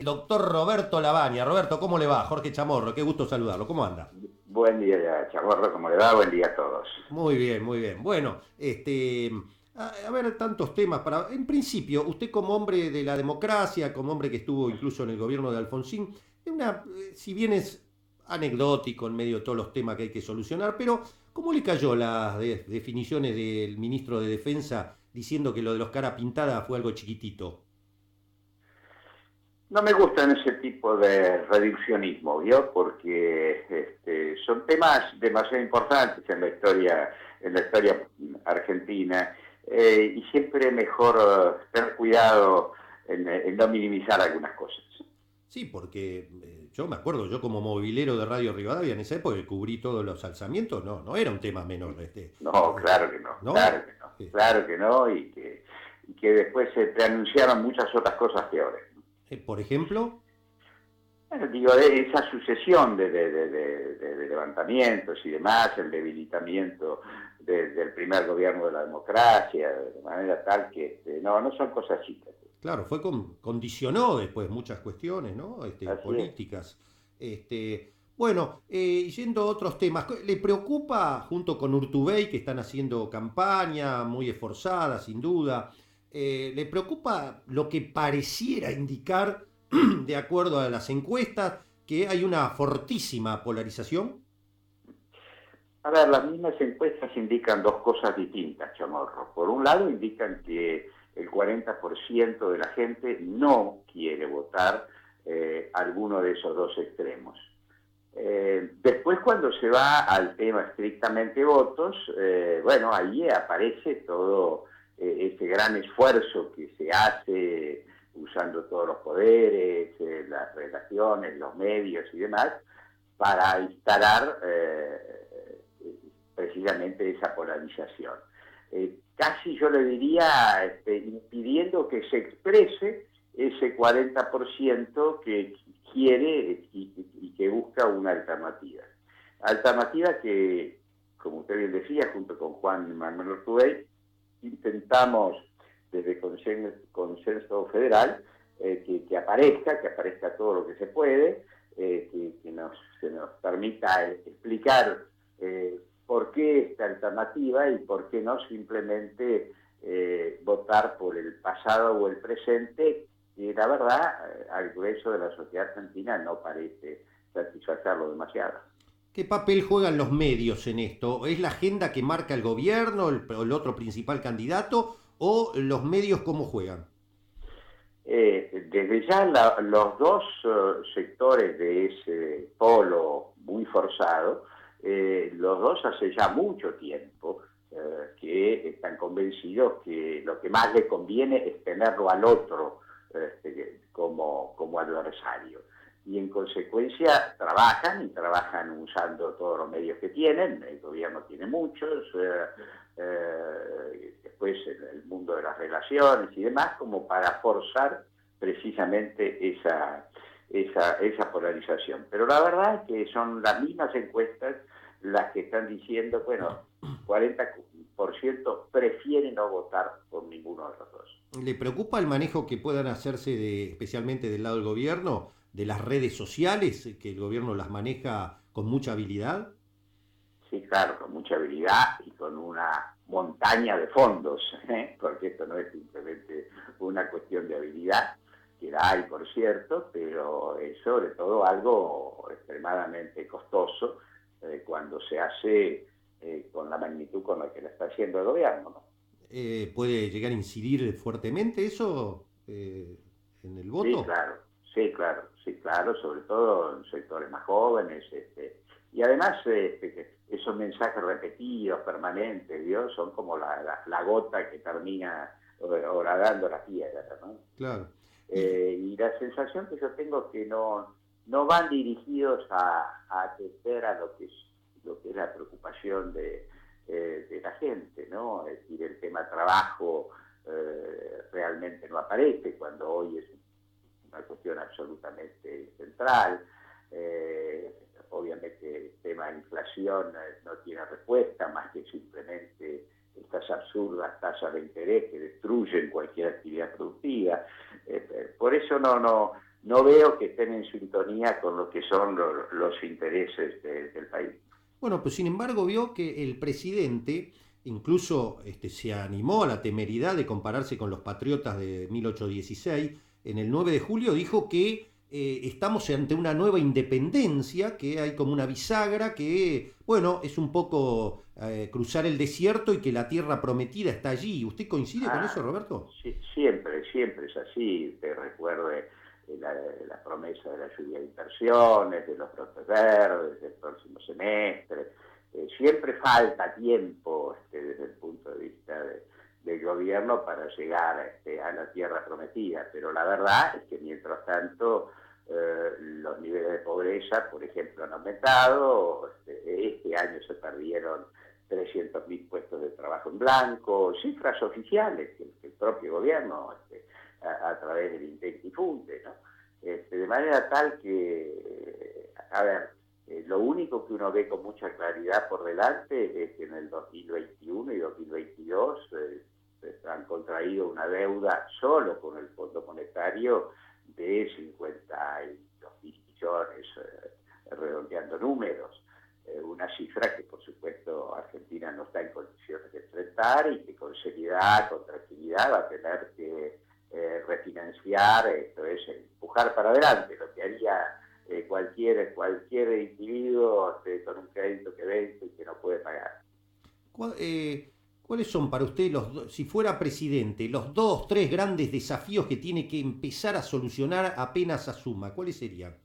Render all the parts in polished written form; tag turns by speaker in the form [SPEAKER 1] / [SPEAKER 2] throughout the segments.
[SPEAKER 1] Doctor Roberto Labaña. Roberto, ¿cómo le va? Jorge Chamorro, qué gusto saludarlo. ¿Cómo anda?
[SPEAKER 2] Buen día, Chamorro, ¿cómo le va? Buen día a todos.
[SPEAKER 1] Muy bien, muy bien. Bueno, a ver, tantos temas para. En principio, usted como hombre de la democracia, como hombre que estuvo incluso en el gobierno de Alfonsín, si bien es anecdótico en medio de todos los temas que hay que solucionar, pero ¿cómo le cayó las definiciones del ministro de Defensa diciendo que lo de los cara pintada fue algo chiquitito?
[SPEAKER 2] No me gustan ese tipo de reduccionismo, ¿vio? Porque son temas demasiado importantes en la historia argentina, y siempre mejor tener cuidado en no minimizar algunas cosas.
[SPEAKER 1] Sí, porque yo me acuerdo, yo como movilero de Radio Rivadavia en esa época que cubrí todos los alzamientos, no era un tema menor,
[SPEAKER 2] No, claro que no,
[SPEAKER 1] ¿no?
[SPEAKER 2] claro que no,
[SPEAKER 1] Eh,
[SPEAKER 2] claro que no, y que después se preanunciaron muchas otras cosas peores.
[SPEAKER 1] por ejemplo,
[SPEAKER 2] Bueno, digo, de esa sucesión de levantamientos y demás, el debilitamiento del primer gobierno de la democracia, de manera tal que no son cosas chicas.
[SPEAKER 1] claro, condicionó después muchas cuestiones, ¿no?
[SPEAKER 2] Así es.
[SPEAKER 1] Políticas. Bueno, yendo a otros temas, ¿le preocupa junto con Urtubey, que están haciendo campaña muy esforzada, sin duda, le preocupa lo que pareciera indicar, de acuerdo a las encuestas, que hay una fortísima polarización?
[SPEAKER 2] A ver, las mismas encuestas indican dos cosas distintas, Chamorro. Por un lado, indican que el 40% de la gente no quiere votar alguno de esos dos extremos. Después, cuando se va al tema estrictamente votos, bueno, ahí aparece todo ese gran esfuerzo que se hace usando todos los poderes, las relaciones, los medios y demás, para instalar precisamente esa polarización. Casi yo le diría impidiendo que se exprese ese 40% que quiere y que busca una alternativa. Alternativa que, como usted bien decía, junto con Juan Manuel Ortubey, intentamos desde Consenso Federal que aparezca todo lo que se puede, se nos permita explicar por qué esta alternativa y por qué no simplemente votar por el pasado o el presente, que la verdad al grueso de la sociedad argentina no parece satisfacerlo demasiado.
[SPEAKER 1] ¿Qué papel juegan los medios en esto? ¿Es la agenda que marca el gobierno, el otro principal candidato, o los medios cómo juegan?
[SPEAKER 2] Desde ya los dos sectores de ese polo muy forzado, los dos hace ya mucho tiempo que están convencidos que lo que más les conviene es tenerlo al otro como adversario. Y en consecuencia trabajan y trabajan usando todos los medios que tienen, el gobierno tiene muchos, después el mundo de las relaciones y demás, como para forzar precisamente esa polarización. Pero la verdad es que son las mismas encuestas las que están diciendo, bueno, 40% prefieren no votar por ninguno de los dos.
[SPEAKER 1] ¿Le preocupa el manejo que puedan hacerse, especialmente del lado del gobierno, de las redes sociales, que el gobierno las maneja con mucha habilidad?
[SPEAKER 2] Sí, claro, con mucha habilidad y con una montaña de fondos, porque esto no es simplemente una cuestión de habilidad, que la hay, por cierto, pero es sobre todo algo extremadamente costoso cuando se hace con la magnitud con la que la está haciendo el gobierno, ¿no?
[SPEAKER 1] ¿Puede llegar a incidir fuertemente eso en el
[SPEAKER 2] Sí,
[SPEAKER 1] voto?
[SPEAKER 2] claro, sí, claro, sí, claro, sobre todo en sectores más jóvenes, y además esos mensajes repetidos, permanentes, ¿vio? Son como la gota que termina horadando la piedra, ¿no?
[SPEAKER 1] Claro. Y
[SPEAKER 2] Y la sensación que yo tengo es que no van dirigidos a atender a lo que es la preocupación de la gente, ¿no? Es decir, el tema trabajo realmente no aparece cuando hoy es una cuestión absolutamente central. Obviamente el tema de inflación no tiene respuesta más que simplemente estas absurdas tasas de interés que destruyen cualquier actividad productiva. Por eso no veo que estén en sintonía con lo que son los intereses del país.
[SPEAKER 1] Bueno, pues sin embargo vio que el presidente incluso se animó a la temeridad de compararse con los patriotas de 1816. En el 9 de julio dijo que estamos ante una nueva independencia, que hay como una bisagra, que, bueno, es un poco cruzar el desierto y que la tierra prometida está allí. ¿Usted coincide con eso, Roberto?
[SPEAKER 2] Sí, siempre es así. Te recuerde la promesa de la lluvia de inversiones, de los brotes verdes, del próximo semestre. Siempre falta tiempo desde el punto de vista del gobierno para llegar a la tierra prometida, pero la verdad es que mientras tanto los niveles de pobreza, por ejemplo, han aumentado. Este año se perdieron 300.000 puestos de trabajo en blanco, cifras oficiales que el propio gobierno a través del INDEC difunde, ¿no? De manera tal que, a ver, lo único que uno ve con mucha claridad por delante es que en el 2021 y 2022 han contraído una deuda solo con el Fondo Monetario de 52.000 millones, redondeando números. Una cifra que, por supuesto, Argentina no está en condiciones de enfrentar y que con seriedad, con tranquilidad va a tener que refinanciar, esto es, empujar para adelante, lo que haría cualquier individuo con un crédito que vence y que no puede pagar.
[SPEAKER 1] ¿Cuáles son para usted, si fuera presidente, los 2, 3 grandes desafíos que tiene que empezar a solucionar apenas asuma? ¿Cuáles serían?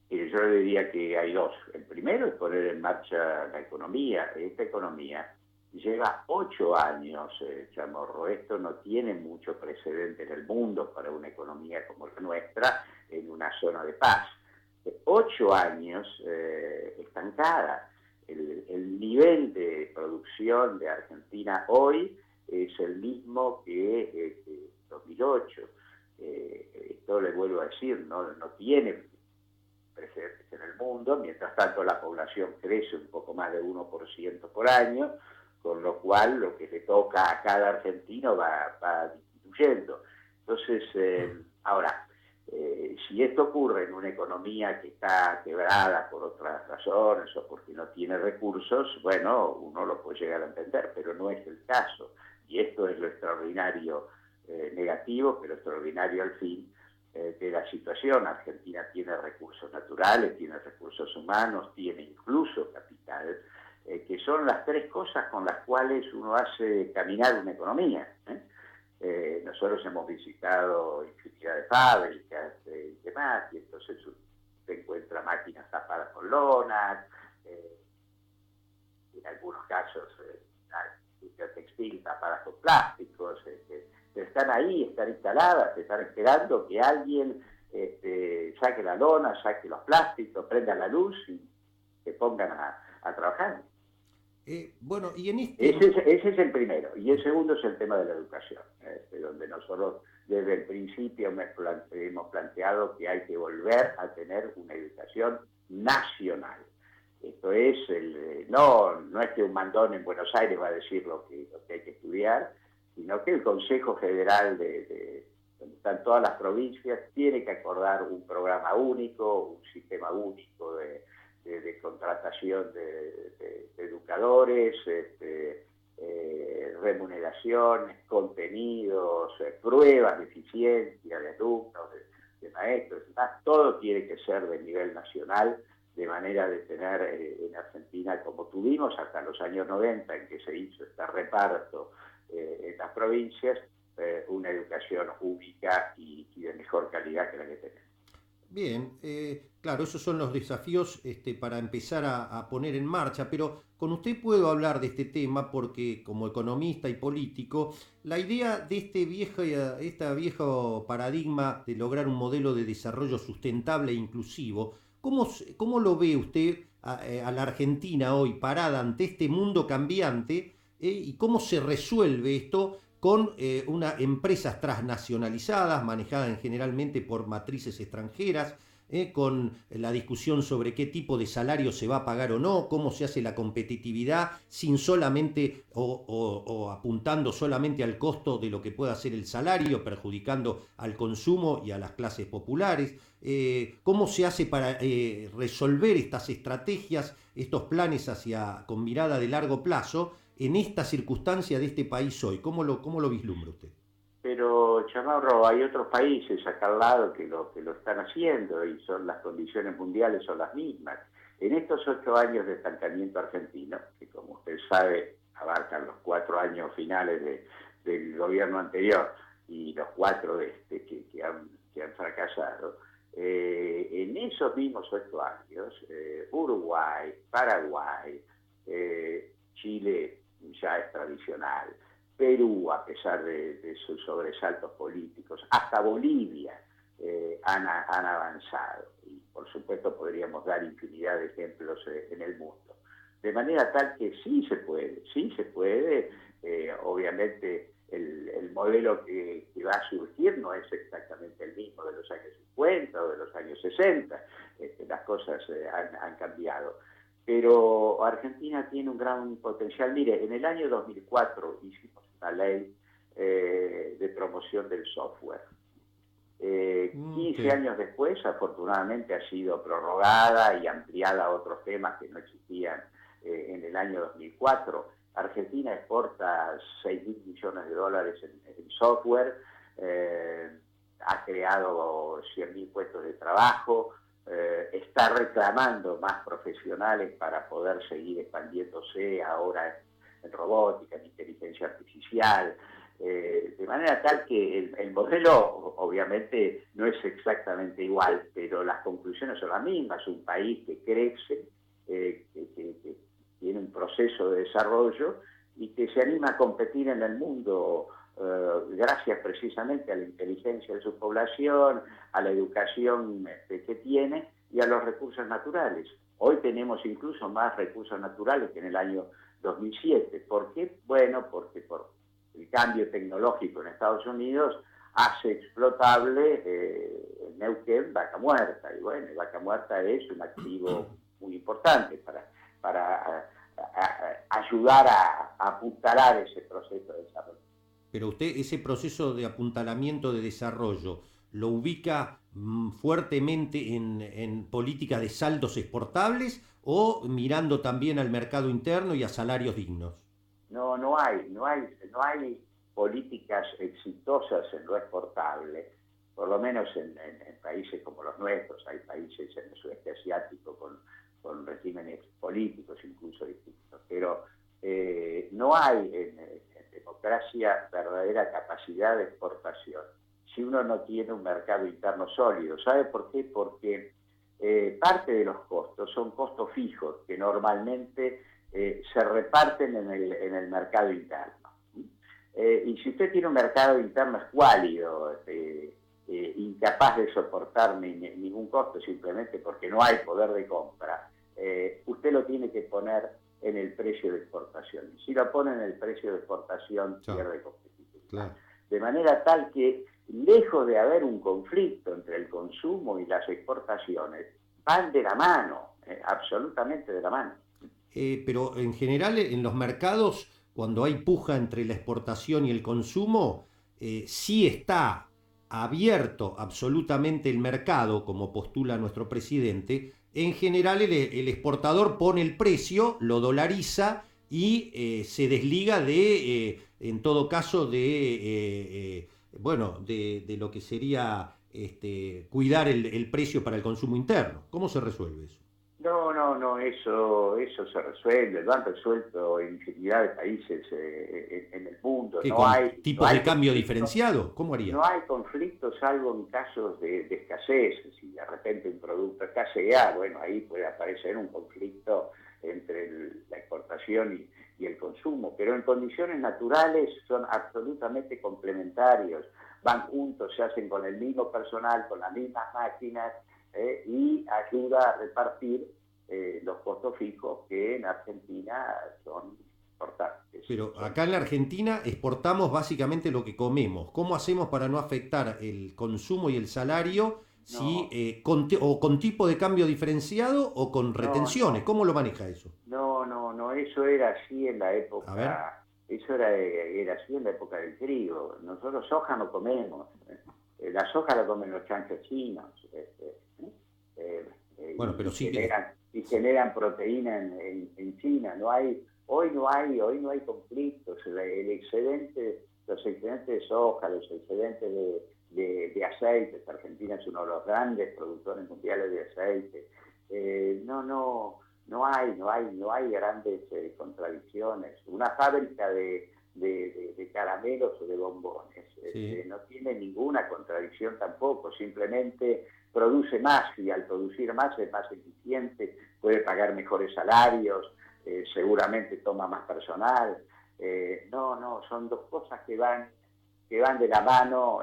[SPEAKER 2] Yo le diría que hay dos. El primero es poner en marcha la economía. Esta economía lleva 8 años, Chamorro. Esto no tiene mucho precedente en el mundo para una economía como la nuestra, en una zona de paz. 8 años estancada. El nivel de producción de Argentina hoy es el mismo que 2008. Esto le vuelvo a decir, no tiene precedentes en el mundo. Mientras tanto la población crece un poco más de 1% por año, con lo cual lo que le toca a cada argentino va disminuyendo. Entonces, ahora, si esto ocurre en una economía que está quebrada por otras razones o porque no tiene recursos, bueno, uno lo puede llegar a entender, pero no es el caso. Y esto es lo extraordinario negativo, pero extraordinario al fin de la situación. Argentina tiene recursos naturales, tiene recursos humanos, tiene incluso capital, que son las 3 cosas con las cuales uno hace caminar una economía. Nosotros hemos visitado infinidad de fábricas y demás, y entonces se encuentra máquinas tapadas con lonas, en algunos casos la industria textil tapada con plásticos, están ahí, están instaladas, están esperando que alguien saque la lona, saque los plásticos, prenda la luz y se pongan a trabajar.
[SPEAKER 1] Bueno, y en
[SPEAKER 2] ese es el primero. Y el segundo es el tema de la educación, donde nosotros desde el principio hemos planteado que hay que volver a tener una educación nacional. Esto es, no es que un mandón en Buenos Aires va a decir lo que hay que estudiar, sino que el Consejo Federal, donde están todas las provincias, tiene que acordar un programa único, un sistema único de contratación de educadores, remuneraciones, contenidos, pruebas de eficiencia de alumnos, de maestros, todo tiene que ser de nivel nacional, de manera de tener en Argentina, como tuvimos hasta los años 90, en que se hizo este reparto en las provincias, una educación única y de mejor calidad que la que tenemos.
[SPEAKER 1] Bien, claro, esos son los desafíos para empezar a poner en marcha, pero con usted puedo hablar de este tema porque como economista y político, la idea de este viejo paradigma de lograr un modelo de desarrollo sustentable e inclusivo, ¿cómo lo ve usted a la Argentina hoy parada ante este mundo cambiante y cómo se resuelve esto con empresas transnacionalizadas, manejadas generalmente por matrices extranjeras, con la discusión sobre qué tipo de salario se va a pagar o no, cómo se hace la competitividad sin solamente o apuntando solamente al costo de lo que pueda ser el salario, perjudicando al consumo y a las clases populares. ¿Cómo se hace para resolver estas estrategias, estos planes con mirada de largo plazo en esta circunstancia de este país hoy? ¿Cómo lo vislumbra usted?
[SPEAKER 2] Pero, Chamorro, hay otros países acá al lado que lo están haciendo y las condiciones mundiales son las mismas. En estos 8 años de estancamiento argentino, que como usted sabe abarcan los 4 años finales del gobierno anterior y los 4 de este que han fracasado, en esos mismos 8 años, Uruguay, Paraguay, Chile ya es tradicional, Perú, a pesar de sus sobresaltos políticos, hasta Bolivia han avanzado. Y por supuesto podríamos dar infinidad de ejemplos en el mundo. De manera tal que sí se puede, obviamente el modelo que va a surgir no es exactamente el mismo de los años 50 o de los años 60, las cosas han cambiado. Pero Argentina tiene un gran potencial. Mire, en el año 2004 hicimos una ley de promoción del software. 15 años después, afortunadamente, ha sido prorrogada y ampliada a otros temas que no existían en el año 2004. Argentina exporta $6.000 millones en software, ha creado 100.000 puestos de trabajo, está reclamando más profesionales para poder seguir expandiéndose ahora en robótica, en inteligencia artificial, de manera tal que el modelo obviamente no es exactamente igual, pero las conclusiones son las mismas. Un país que crece, que tiene un proceso de desarrollo y que se anima a competir en el mundo gracias precisamente a la inteligencia de su población, a la educación que tiene y a los recursos naturales. Hoy tenemos incluso más recursos naturales que en el año 2007. ¿Por qué? Bueno, porque por el cambio tecnológico en Estados Unidos hace explotable Neuquén, Vaca Muerta. Y bueno, Vaca Muerta es un activo muy importante para ayudar a apuntalar ese proceso de desarrollo.
[SPEAKER 1] Pero usted ese proceso de apuntalamiento de desarrollo lo ubica fuertemente en política de saldos exportables o mirando también al mercado interno y a salarios dignos.
[SPEAKER 2] No hay políticas exitosas en lo exportable, por lo menos en países como los nuestros. Hay países en el sudeste asiático con regímenes políticos incluso distintos, pero no hay en democracia verdadera capacidad de exportación si uno no tiene un mercado interno sólido. ¿Sabe por qué? Porque parte de los costos son costos fijos que normalmente se reparten en el mercado interno. Y si usted tiene un mercado interno escuálido, incapaz de soportar ningún costo simplemente porque no hay poder de compra, usted lo tiene que poner en el precio de exportación. Y si lo pone en el precio de exportación, pierde competitividad. Claro. De manera tal que, lejos de haber un conflicto entre el consumo y las exportaciones, van de la mano, absolutamente de la mano.
[SPEAKER 1] Pero en general en los mercados, cuando hay puja entre la exportación y el consumo, sí está abierto absolutamente el mercado, como postula nuestro presidente. En general el exportador pone el precio, lo dolariza y se desliga en todo caso, de lo que sería cuidar el precio para el consumo interno. ¿Cómo se resuelve eso?
[SPEAKER 2] No, eso se resuelve, lo han resuelto en infinidad de países en el mundo.
[SPEAKER 1] No hay tipos de cambio diferenciado. ¿Cómo haría?
[SPEAKER 2] No hay conflictos salvo en casos de escasez. Si de repente un producto escasea, bueno, ahí puede aparecer un conflicto entre la exportación y el consumo, pero en condiciones naturales son absolutamente complementarios, van juntos, se hacen con el mismo personal, con las mismas máquinas, y ayuda a repartir los costos fijos que en Argentina son importantes.
[SPEAKER 1] Pero acá en la Argentina exportamos básicamente lo que comemos. ¿Cómo hacemos para no afectar el consumo y el salario si
[SPEAKER 2] no,
[SPEAKER 1] con tipo de cambio diferenciado o con
[SPEAKER 2] no,
[SPEAKER 1] retenciones.
[SPEAKER 2] no,
[SPEAKER 1] ¿Cómo lo maneja eso?
[SPEAKER 2] no, eso era así en la
[SPEAKER 1] A ver.
[SPEAKER 2] época, era así en la época del trigo. Nosotros soja no comemos, la soja la comen los chanchos chinos, eh,
[SPEAKER 1] Bueno, pero sí que...
[SPEAKER 2] y generan proteína en China. Hoy no hay conflictos. El excedente, los excedentes de soja, los excedentes de aceites. Argentina es uno de los grandes productores mundiales de aceite. No hay grandes contradicciones. Una fábrica de caramelos o de bombones
[SPEAKER 1] Sí.
[SPEAKER 2] no tiene ninguna contradicción tampoco, simplemente produce más y al producir más es más eficiente, puede pagar mejores salarios, seguramente toma más personal. Son dos cosas que van de la mano,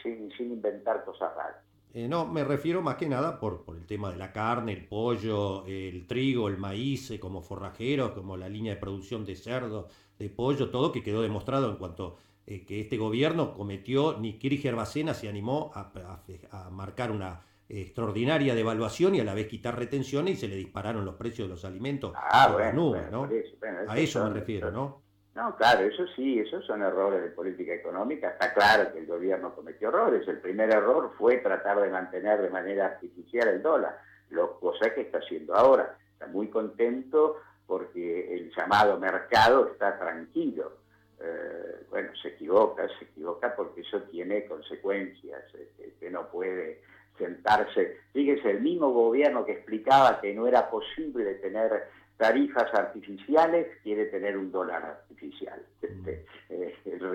[SPEAKER 2] sin inventar cosas raras.
[SPEAKER 1] No, me refiero más que nada por el tema de la carne, el pollo, el trigo, el maíz, como forrajeros, como la línea de producción de cerdo, de pollo, todo que quedó demostrado en cuanto que este gobierno cometió, ni Kirchner Bacena se animó a marcar una extraordinaria devaluación y a la vez quitar retenciones y se le dispararon los precios de los alimentos por las nubes,
[SPEAKER 2] Por
[SPEAKER 1] ¿no?
[SPEAKER 2] eso,
[SPEAKER 1] A
[SPEAKER 2] esos
[SPEAKER 1] eso me
[SPEAKER 2] son,
[SPEAKER 1] refiero, ¿no?
[SPEAKER 2] no, claro, eso sí, esos son errores de política económica. Está claro que el gobierno cometió errores. El primer error fue tratar de mantener de manera artificial el dólar, cosa que está haciendo ahora. Está muy contento porque el llamado mercado está tranquilo. Bueno, se equivoca porque eso tiene consecuencias, que no puede sentarse. Fíjese, el mismo gobierno que explicaba que no era posible tener tarifas artificiales quiere tener un dólar artificial. El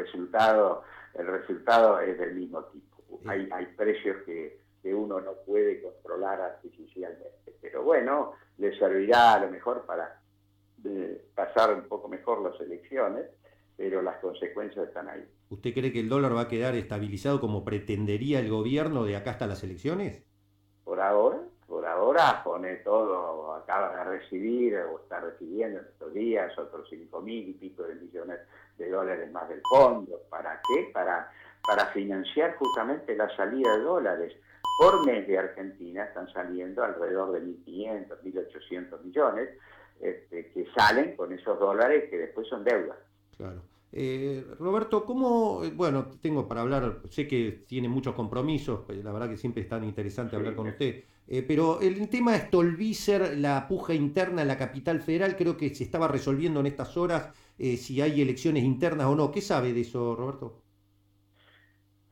[SPEAKER 2] resultado es del mismo tipo. Hay precios que uno no puede controlar artificialmente. Pero bueno, le servirá a lo mejor para pasar un poco mejor las elecciones, pero las consecuencias están ahí.
[SPEAKER 1] ¿Usted cree que el dólar va a quedar estabilizado como pretendería el gobierno de acá hasta las elecciones?
[SPEAKER 2] Por ahora pone todo, acaba de recibir o está recibiendo en estos días otros 5.000 y pico de millones de dólares más del fondo. ¿Para qué? Para financiar justamente la salida de dólares. Por mes de Argentina están saliendo alrededor de 1.500, 1.800 millones que salen con esos dólares que después son deuda.
[SPEAKER 1] Claro. Roberto, ¿cómo, bueno, tengo para hablar, sé que tiene muchos compromisos, la verdad que siempre es tan interesante hablar
[SPEAKER 2] Sí,
[SPEAKER 1] con usted, pero el tema de Stolbizer, la puja interna en la capital federal, creo que se estaba resolviendo en estas horas, si hay elecciones internas o no. ¿Qué sabe de eso, Roberto?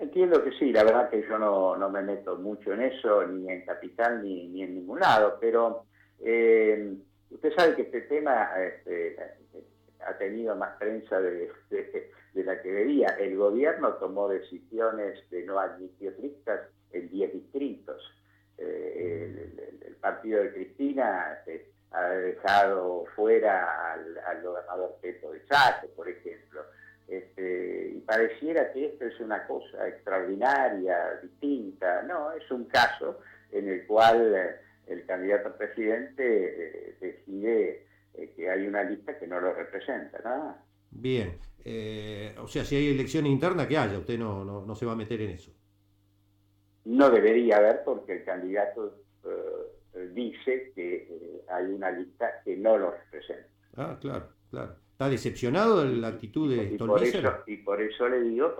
[SPEAKER 2] entiendo que sí, la verdad que yo no me meto mucho en eso, ni en Capital ni en ningún lado, pero usted sabe que este tema ha tenido más prensa de la que debía. El gobierno tomó decisiones de no admitir listas en 10 distritos. El partido de Cristina ha dejado fuera al gobernador Pepo de Chaco, por ejemplo. Y pareciera que esto es una cosa extraordinaria, distinta. No, es un caso en el cual el candidato a presidente decide que hay una lista que no lo representa, ¿no?
[SPEAKER 1] Bien, o sea, si hay elecciones internas, que haya, usted no se va a meter en eso.
[SPEAKER 2] No debería haber porque el candidato dice que hay una lista que no lo representa.
[SPEAKER 1] Ah, claro, claro. ¿Está decepcionado de la actitud de Stolbizer?
[SPEAKER 2] Por eso le digo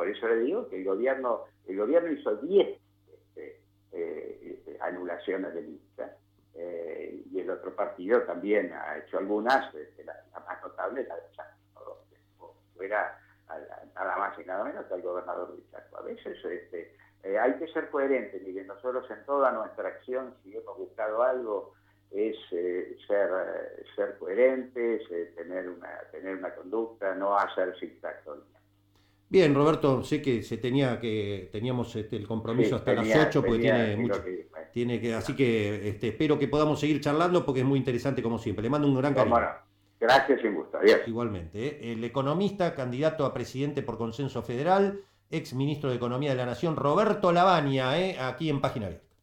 [SPEAKER 2] que el gobierno hizo 10 anulaciones de lista, y el otro partido también ha hecho algunas, la más notable es la de Chaco, ¿no? Donde fuera nada más y nada menos que al gobernador de Chaco. A veces hay que ser coherentes, mire, nosotros en toda nuestra acción, si hemos buscado algo, es ser coherentes, tener una conducta, no hacer zigzag.
[SPEAKER 1] Bien, Roberto, sé que teníamos el compromiso
[SPEAKER 2] Sí,
[SPEAKER 1] hasta las 8 porque tiene
[SPEAKER 2] sí,
[SPEAKER 1] mucho,
[SPEAKER 2] bueno,
[SPEAKER 1] así que espero que podamos seguir charlando porque es muy interesante como siempre. Le mando un gran
[SPEAKER 2] cómo
[SPEAKER 1] cariño.
[SPEAKER 2] no. Gracias y un gusto. Adiós.
[SPEAKER 1] Igualmente, el economista, candidato a presidente por consenso federal, ex ministro de Economía de la Nación, Roberto Lavagna, aquí en Página Abierta.